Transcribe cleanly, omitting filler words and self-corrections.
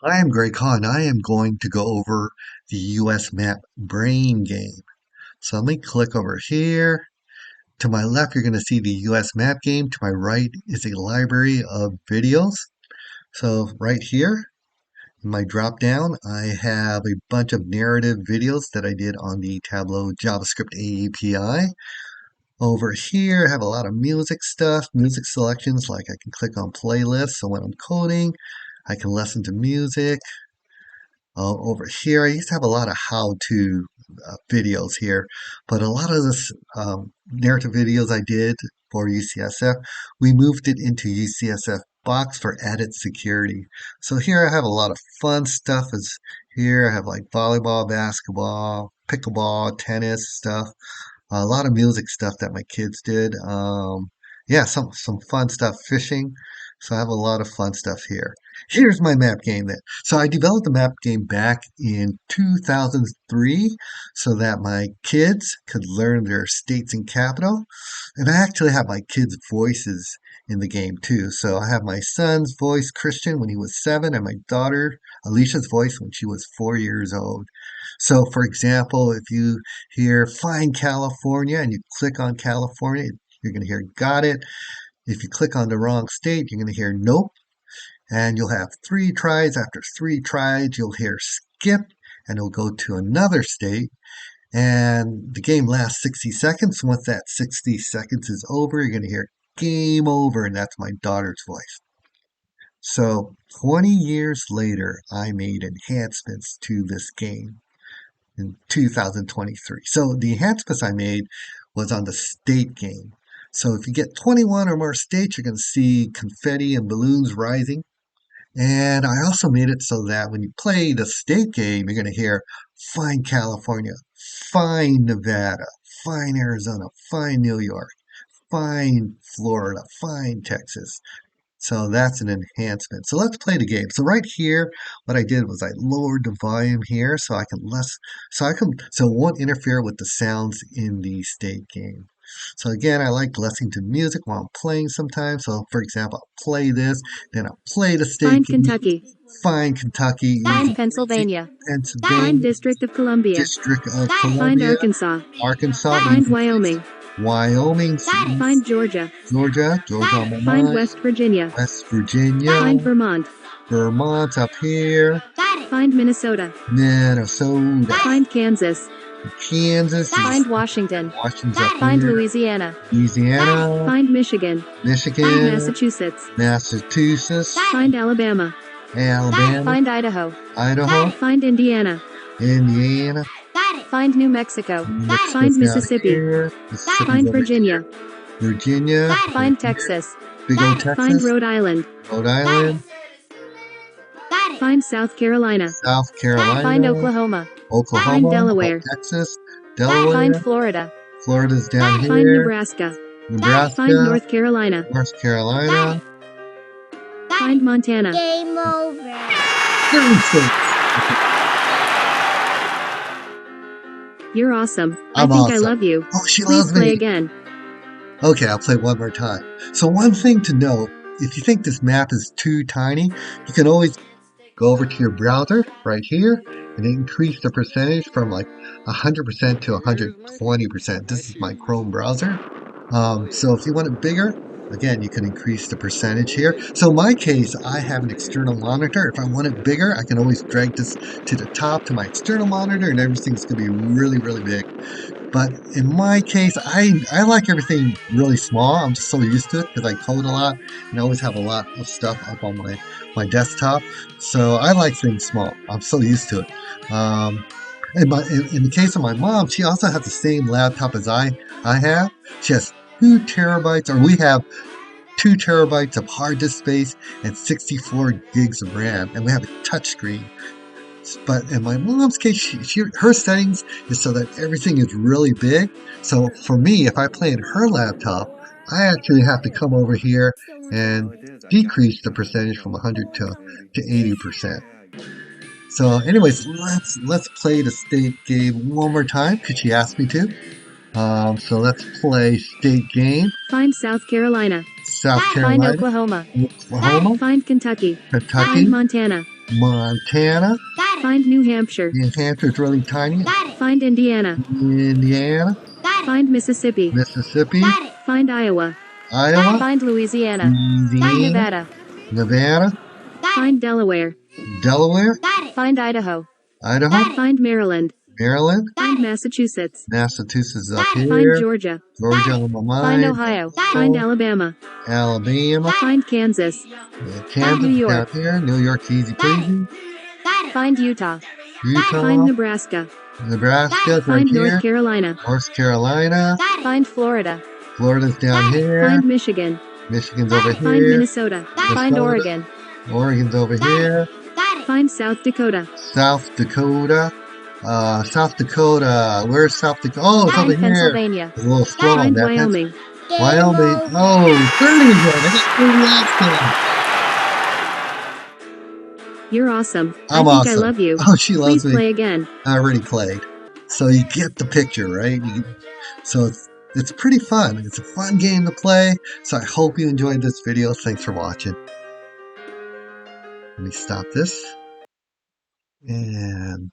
I am Greg Hahn. I am going to go over the US map brain game. So let me click over here. To my left, you're going to see the US map game. To my right is a library of videos. So right here, in my drop down, I have a bunch of narrative videos that I did on the Tableau JavaScript API. Over here, I have a lot of music stuff, music selections, like I can click on playlists. So when I'm coding, I can listen to music. Over here, I used to have a lot of how-to videos here, but a lot of this narrative videos I did for UCSF, we moved it into UCSF Box for added security. So here I have a lot of fun stuff. Is here I have like volleyball, basketball, pickleball, tennis stuff, a lot of music stuff that my kids did. Yeah, some fun stuff, fishing. So I have a lot of fun stuff here. Here's my map game then. So I developed the map game back in 2003 so that my kids could learn their states and capital. And I actually have my kids' voices in the game too. So I have my son's voice, Christian, when he was 7, and my daughter, Alicia's voice, when she was 4 years old. So for example, if you hear find California and you click on California, you're going to hear got it. If you click on the wrong state, you're going to hear nope. And you'll have 3 tries. After 3 tries, you'll hear skip and it'll go to another state. And the game lasts 60 seconds. Once that 60 seconds is over, you're going to hear game over. And that's my daughter's voice. So 20 years later, I made enhancements to this game in 2023. So the enhancements I made was on the state game. So if you get 21 or more states, you're going to see confetti and balloons rising. And I also made it so that when you play the state game, you're going to hear find California, find Nevada, find Arizona, find New York, find Florida, find Texas. So that's an enhancement. So let's play the game. So right here, what I did was I lowered the volume here so so it won't interfere with the sounds in the state game. So again, I like listening to music while I'm playing sometimes. So for example, I'll play this, then I'll play the state Find game. Kentucky. Find Kentucky. Find Pennsylvania. Pennsylvania. Find District of Columbia. District of Find Columbia. Arkansas. Arkansas. Find Wyoming. Wyoming. Find Georgia. Georgia on my Find mind. West Virginia. West Virginia. Find Vermont. Vermont up here. Find Minnesota. Minnesota. Find Kansas. Kansas. Find Washington. Washington's up Find here. Louisiana. Louisiana. Find Michigan. Michigan. Find Massachusetts. Massachusetts. Find Alabama. Alabama. Find Idaho. Idaho. Find Indiana. Indiana. Find New Mexico. Mexico's Find down Mississippi. here. Mississippi's Find over Virginia. here. Virginia. Find Texas. Big old Texas. Find Rhode Island. Rhode Island. Find South Carolina. South Carolina. Find Oklahoma. Oklahoma. Find Delaware. Texas. Delaware. Find Florida. Florida's down here. Find Nebraska. Nebraska. Find North Carolina. North Carolina. Find Montana. Game over. 30 states. You're awesome. I I'm think awesome. I love you. Oh, she Please loves play me. again. Okay, I'll play one more time. So one thing to note, if you think this map is too tiny, you can always go over to your browser right here and increase the percentage from like 100% to 120%. This is my Chrome browser. So if you want it bigger, again, you can increase the percentage here. So in my case, I have an external monitor. If I want it bigger, I can always drag this to the top to my external monitor and everything's going to be really, really big. But in my case, I like everything really small. I'm just so used to it because I code a lot and I always have a lot of stuff up on my desktop. So I like things small. I'm so used to it. In the case of my mom, she also has the same laptop as I have. She has 2 terabytes, or we have 2 terabytes of hard disk space and 64 gigs of RAM, and we have a touchscreen. But in my mom's case, her settings is so that everything is really big. So for me, if I play in her laptop, I actually have to come over here and decrease the percentage from 100 to 80%. So anyways, let's play the state game one more time because she asked me to. So let's play state game. Find South Carolina. South Find Carolina. Oklahoma. Oklahoma. Find Kentucky. Kentucky. Find Montana. Montana. Find New Hampshire. New Hampshire's really tiny. Find Indiana. Indiana. Find Mississippi. Mississippi. Find Iowa. Iowa. Find Louisiana. Find Louisiana. Nevada. Nevada. Find Delaware. Delaware. Find Idaho. Idaho. Find Maryland. Maryland. Find Massachusetts. Massachusetts is up Find here. Georgia. Georgia on my Find mind. Ohio. Find Alabama. Alabama. Find Kansas. Kansas New down York. here. New York's easy peasy. Find Utah. Utah. Find Nebraska. Nebraska's right Find here. North Carolina. North Carolina. Find Florida. Florida's down here. Find Michigan. Michigan's over Find here. Minnesota. Find Minnesota. Oregon. Oregon's over here. Find South Dakota. South Dakota. South Dakota. Where's South Dakota? Oh, it's over Find here. Pennsylvania. It's a little slow on Find that. Wyoming. Wyoming. Oh, 30 again. I got 30 last time. You're awesome. I'm I think awesome. I love you. Oh, she loves Please me. play again. I already played. So you get the picture, right? So it's pretty fun. It's a fun game to play. So I hope you enjoyed this video. Thanks for watching. Let me stop this. And